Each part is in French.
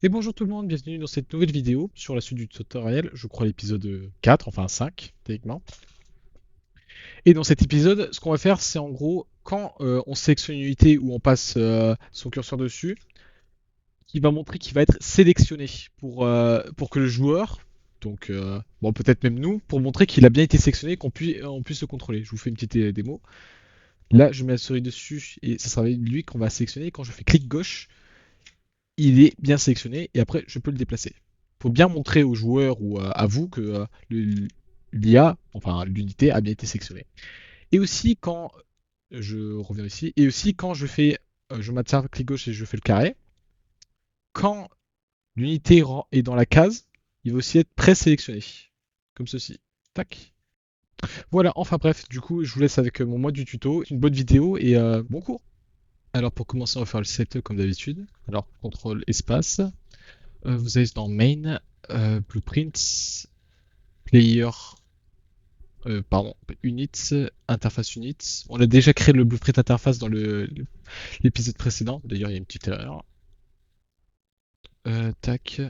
Et bonjour tout le monde, bienvenue dans cette nouvelle vidéo sur la suite du tutoriel, je crois l'épisode 4, enfin 5 techniquement. Et dans cet épisode, ce qu'on va faire, c'est en gros, quand on sélectionne une unité ou on passe son curseur dessus, il va montrer qu'il va être sélectionné pour que le joueur, donc bon peut-être même nous, pour montrer qu'il a bien été sélectionné, on puisse le contrôler. Je vous fais une petite démo. Là, je mets la souris dessus et ça sera lui qu'on va sélectionner. Quand je fais clic gauche, il est bien sélectionné et après je peux le déplacer. Faut bien montrer aux joueurs ou à vous que l'IA, enfin l'unité a bien été sélectionnée. Et aussi quand je reviens ici, et aussi quand je maintiens clic gauche et je fais le carré, quand l'unité est dans la case, il va aussi être présélectionné, comme ceci. Tac. Voilà, enfin bref, du coup je vous laisse avec mon mode du tuto, une bonne vidéo et bon cours. Alors pour commencer, on va faire le setup comme d'habitude. Alors contrôle espace. Vous allez dans Main, Blueprints, Player, pardon, Units, Interface Units. On a déjà créé le blueprint interface dans l'épisode précédent. D'ailleurs, il y a une petite erreur. Tac.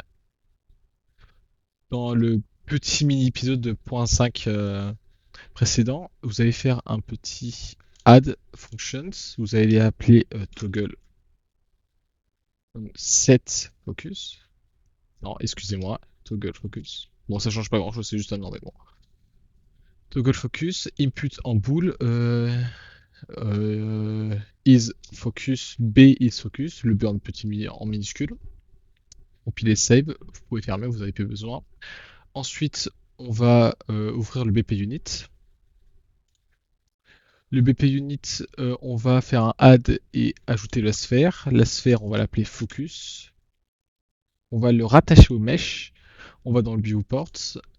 Dans le petit mini-épisode de .5 précédent, vous allez faire un petit add functions. Vous allez appeler toggle set focus. Non, excusez-moi, toggle focus. Bon, ça change pas grand-chose, c'est juste un nom, mais bon. Toggle focus, input en bool, is focus, B is focus, le B en petit en minuscule. Compiler save, vous pouvez fermer, vous n'avez plus besoin. Ensuite, on va ouvrir le BP unit. Le BP unit, on va faire un add et ajouter la sphère. La sphère, on va l'appeler focus. On va le rattacher au mesh. On va dans le viewport.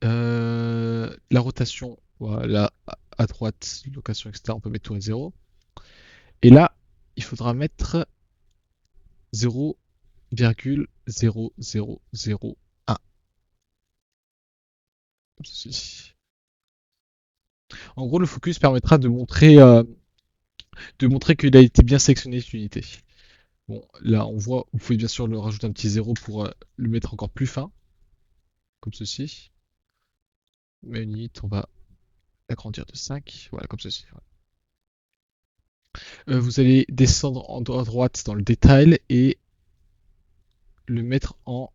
La rotation, voilà, à droite, location, etc. On peut mettre tout à 0. Et là, il faudra mettre 0,0001. Comme ceci. En gros, le focus permettra de montrer qu'il a été bien sélectionné cette unité. Bon, là, on voit, vous pouvez bien sûr le rajouter un petit 0 pour le mettre encore plus fin, comme ceci. Mais une unité, on va l'agrandir de 5, voilà, comme ceci. Voilà. Vous allez descendre à droite dans le détail et le mettre en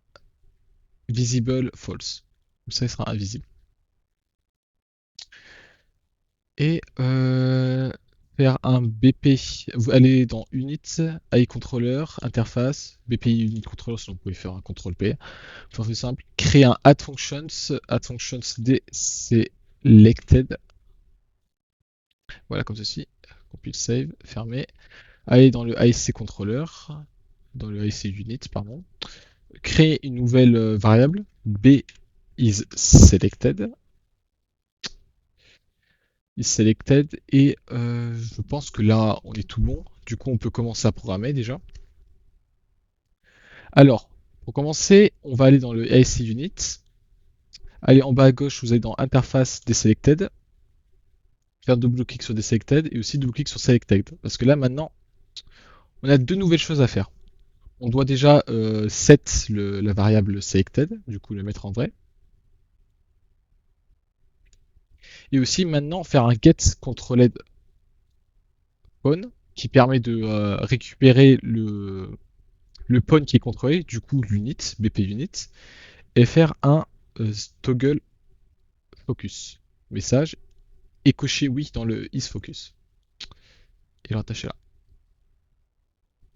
visible false. Comme ça, il sera invisible. Et faire un BP. Vous allez dans Unit, AI Controller, Interface, BPI Unit Controller, sinon vous pouvez faire un CTRL P. Pour faire simple, créer un add functions deselected. Voilà, comme ceci. Compile save, fermer. Allez dans le IC Controller, dans le IC Unit, pardon. Créer une nouvelle variable, B is selected. Is selected et je pense que là on est tout bon. Du coup on peut commencer à programmer déjà. Alors pour commencer on va aller dans le ASC Unit. Allez en bas à gauche vous allez dans Interface Deselected. Faire double clic sur Deselected et aussi double clic sur Selected. Parce que là maintenant on a deux nouvelles choses à faire. On doit déjà set la variable Selected, du coup le mettre en vrai. Et aussi maintenant faire un get controlled pawn qui permet de récupérer le pawn qui est contrôlé, du coup l'unit, BP unit, et faire un toggle focus message et cocher oui dans le is focus et le rattacher là.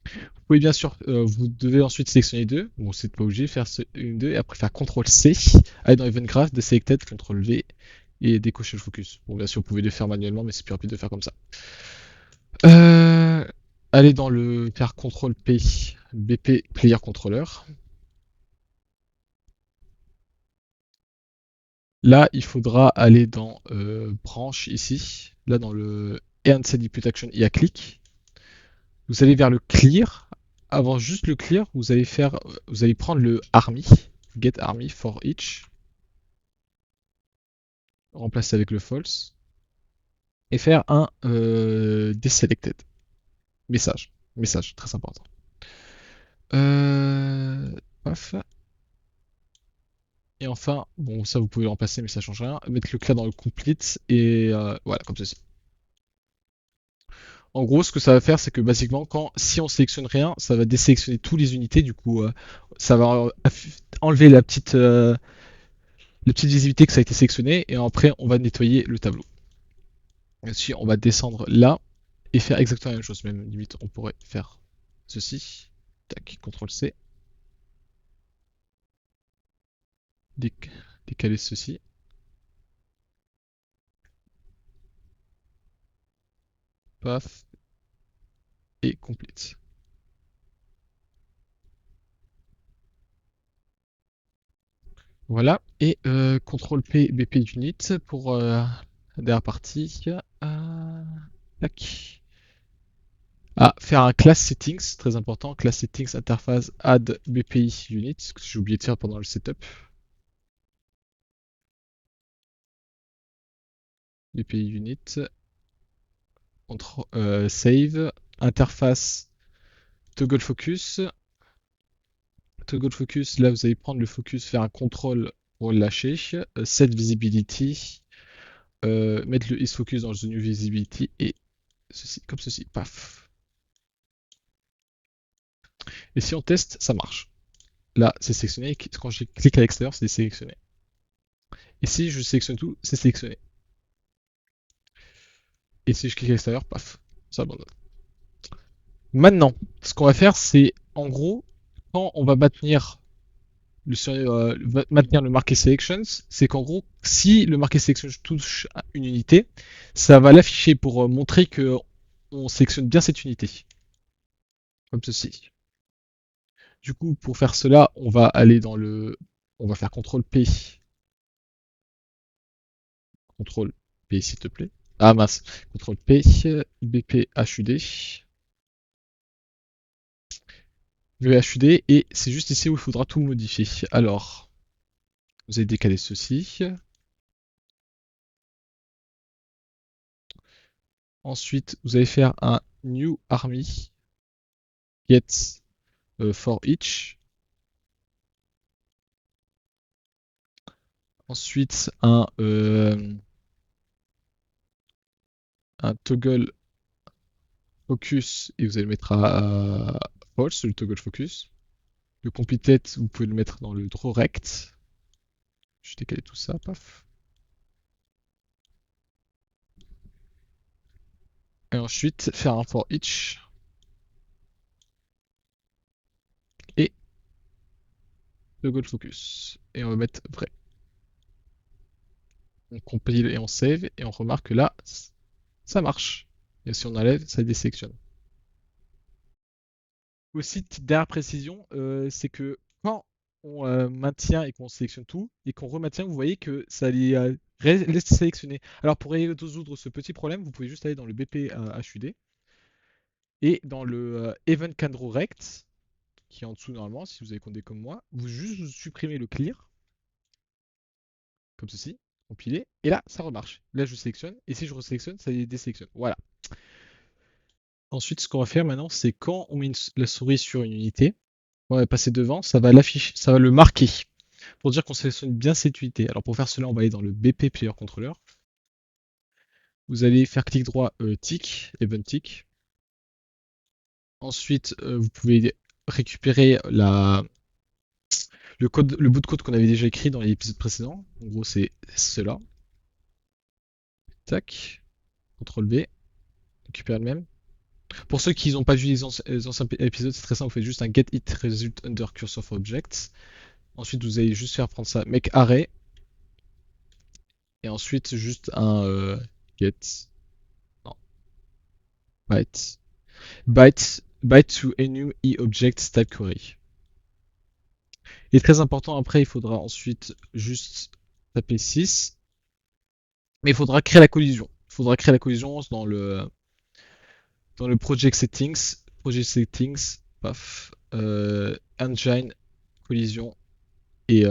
Vous pouvez bien sûr, vous devez ensuite sélectionner deux, bon c'est pas obligé, faire une deux et après faire CTRL C, aller dans Event Graph, Deselected, CTRL V et décocher le focus. Bon bien sûr vous pouvez le faire manuellement mais c'est plus rapide de faire comme ça. Euh, Allez dans le faire CTRL P, BP Player Controller. Là, il faudra aller dans branche ici. Là, dans le ENC Input Action, il y a click. Vous allez vers le clear. Avant juste le clear, vous allez prendre le army, get army for each, remplacer avec le false, et faire un deselected. Message. Message, très important. Euh, paf. Et enfin, bon, ça vous pouvez le remplacer, mais ça change rien. Mettre le clair dans le complete et voilà, comme ceci. En gros, ce que ça va faire, c'est que basiquement, si on sélectionne rien, ça va désélectionner toutes les unités. Du coup, ça va enlever la petite visibilité que ça a été sélectionné. Et après, on va nettoyer le tableau. Ensuite, on va descendre là et faire exactement la même chose. Même limite, on pourrait faire ceci. Tac, CTRL C. Décaler ceci. Paf. Et complete. Voilà. Et CTRL P BP unit pour la dernière partie. Tac. Ah, faire un class settings, très important. Class settings interface add BPI unit, ce que j'ai oublié de faire pendant le setup. BPI unit. Save. Interface toggle focus. Toggle focus, là vous allez prendre le focus, faire un contrôle pour le lâcher. Set visibility. Mettre le is focus dans the new visibility et ceci, comme ceci. Paf. Et si on teste, ça marche. Là, c'est sélectionné. Quand je clique à l'extérieur, c'est sélectionné. Et si je sélectionne tout, c'est sélectionné. Et si je clique à l'extérieur, paf, ça abandonne. Maintenant, ce qu'on va faire, c'est en gros, quand on va maintenir le marqué selections, c'est qu'en gros, si le marqué selections touche à une unité, ça va l'afficher pour montrer que on sélectionne bien cette unité. Comme ceci. Du coup, pour faire cela, on va aller dans le. On va faire CTRL P. CTRL P, s'il te plaît. Ah mince. CTRL P, BP HUD. Le HUD, et c'est juste ici où il faudra tout modifier. Alors, vous allez décaler ceci. Ensuite, vous allez faire un new army get for each. Ensuite, un toggle focus et vous allez le mettre à false, le toggle focus. Le completed, vous pouvez le mettre dans le draw rect. Je décale tout ça, paf. Et ensuite, faire un for each. Et toggle focus. Et on va mettre vrai. On compile et on save et on remarque que là, ça marche. Et si on enlève, ça désélectionne. Aussi, petite dernière précision, c'est que quand on maintient et qu'on sélectionne tout, et qu'on remaintient, vous voyez que ça les laisse sélectionner. Alors pour résoudre ce petit problème, vous pouvez juste aller dans le BP HUD et dans le Event Can Draw Rect, qui est en dessous normalement, si vous avez compté comme moi, vous supprimez le clear, comme ceci, compiler, et là, ça remarche. Là, je sélectionne, et si je resélectionne, ça les désélectionne. Voilà. Ensuite, ce qu'on va faire maintenant, c'est quand on met la souris sur une unité, on va passer devant, ça va l'afficher, ça va le marquer pour dire qu'on sélectionne bien cette unité. Alors pour faire cela, on va aller dans le BP Player Controller. Vous allez faire clic droit tick, event tick. Ensuite, vous pouvez récupérer le bout de code qu'on avait déjà écrit dans l'épisode précédent. En gros, c'est cela. Tac, CTRL V, récupérer le même. Pour ceux qui n'ont pas vu les anciens épisodes, c'est très simple, vous faites juste un get it result under cursor for objects. Ensuite, vous allez juste faire prendre ça, make array. Et ensuite, juste un get. Non, byte. Byte to any object type query. Et très important, après, il faudra ensuite juste taper 6. Mais il faudra créer la collision. Il faudra créer la collision dans le project settings. Project settings, paf. Engine, collision et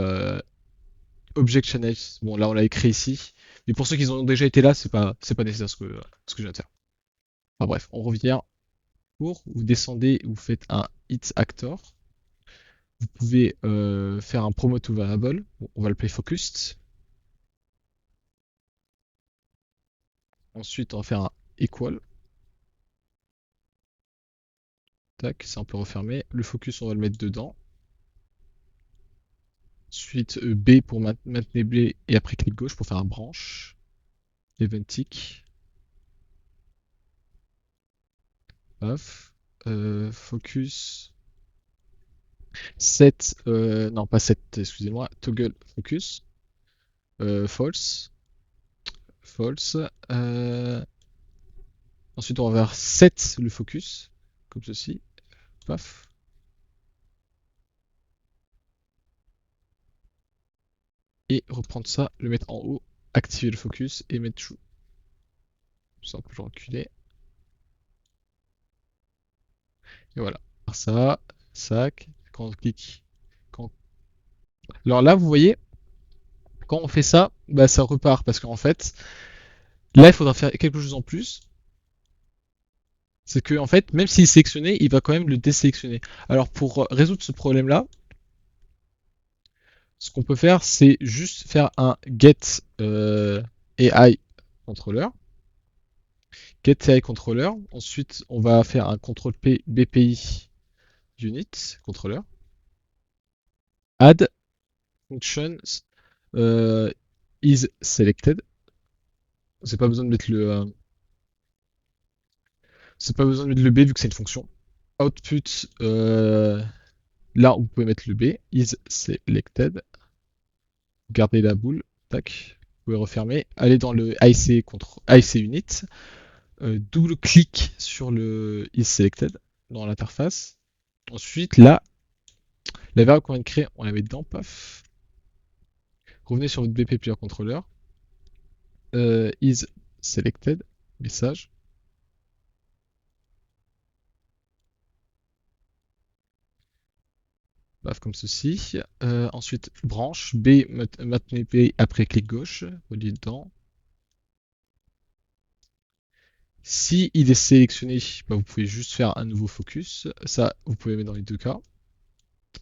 object channels. Bon, là, on l'a écrit ici. Mais pour ceux qui ont déjà été là, c'est pas nécessaire ce que je viens de faire. Enfin bref, on revient pour, vous descendez, vous faites un hit actor. Vous pouvez faire un promote to variable. Bon, on va le play focused. Ensuite, on va faire un equal. Tac, c'est un peu refermé. Le focus, on va le mettre dedans. Ensuite, B pour maintenir B et après clic gauche pour faire un branch. Eventic. Paf. Focus. Set. Non, pas set, excusez-moi. Toggle focus. False. False. Ensuite, on va faire set le focus. Comme ceci. Paf. Et reprendre ça, le mettre en haut, activer le focus et mettre true. Ça, on peut le reculer. Et voilà. Ça, sac, quand on clique. Quand... Alors là, vous voyez, quand on fait ça, bah, ça repart parce qu'en fait, là, il faudra faire quelque chose en plus. C'est que, en fait, même s'il est sélectionné, il va quand même le désélectionner. Alors, pour résoudre ce problème-là, ce qu'on peut faire, c'est juste faire un get AI controller. Get AI controller. Ensuite, on va faire un contrôle P BPI unit controller. Add functions is selected. C'est pas besoin de mettre c'est pas besoin de mettre le B vu que c'est une fonction. Output, là vous pouvez mettre le B, is selected. Gardez la boule, tac. Vous pouvez refermer. Allez dans le IC unit. Double-clic sur le is selected dans l'interface. Ensuite, là, la variable qu'on vient de créer, on la met dedans, paf. Revenez sur votre BP Player Controller. Is selected, message. Paf, comme ceci. Ensuite, branche, B, maintenez B après clic gauche, relié dedans. Si il est sélectionné, bah, vous pouvez juste faire un nouveau focus. Ça, vous pouvez mettre dans les deux cas.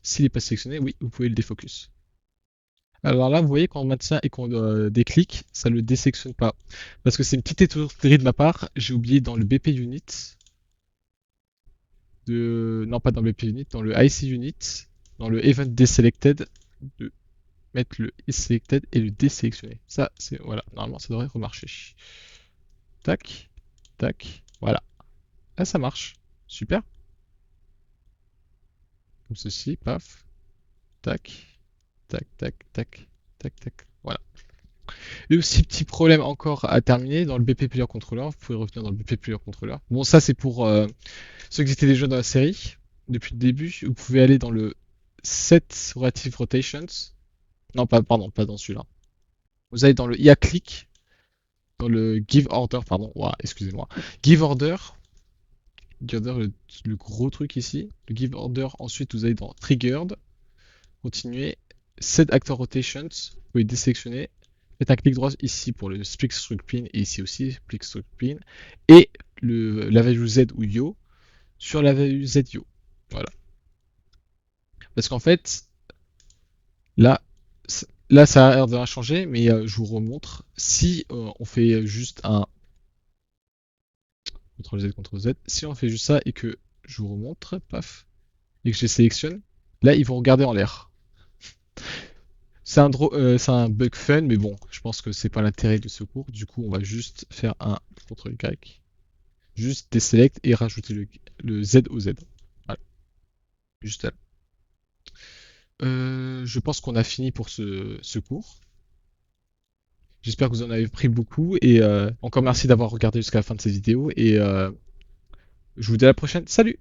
S'il n'est pas sélectionné, oui, vous pouvez le défocus. Alors là, vous voyez, quand on maintient et qu'on déclic, ça ne le désélectionne pas. Parce que c'est une petite étourderie de ma part. J'ai oublié dans le BP unit non, pas dans le BP unit, dans le IC unit, dans le event deselected, de mettre le selected et le désélectionner. Ça, c'est voilà, normalement ça devrait remarcher. Tac, tac, voilà. Là, ça marche. Super. Comme ceci, paf, tac, tac, tac, tac, tac, tac. Voilà. Et aussi, petit problème encore à terminer dans le BP Player Controller. Vous pouvez revenir dans le BP Player Controller. Bon, ça, c'est pour ceux qui étaient déjà dans la série depuis le début. Vous pouvez aller dans le Set Relative Rotations. Non, pas, pardon, pas dans celui-là. Vous allez dans le IA click, dans le Give Order, pardon, ouah, excusez-moi. Give Order, le gros truc ici. Le Give Order, ensuite vous allez dans Triggered, continuez. Set Actor Rotations, vous pouvez désélectionner. Faites un clic droit ici pour le Split Stroke Pin et ici aussi Split Stroke Pin. Et la value Z ou Yo sur la value Z Yo. Voilà. Parce qu'en fait, là, là ça a l'air de rien changer, mais je vous remontre. Si on fait juste un CTRL Z, CTRL Z. Si on fait juste ça et que je vous remontre, paf, et que je les sélectionne, là ils vont regarder en l'air. C'est un bug fun, mais bon, je pense que c'est pas l'intérêt de ce cours. Du coup, on va juste faire un CTRL Y, juste déselect et rajouter le Z au Z. Voilà, juste là. Je pense qu'on a fini pour ce cours. J'espère que vous en avez pris beaucoup et encore merci d'avoir regardé jusqu'à la fin de cette vidéo et je vous dis à la prochaine. Salut!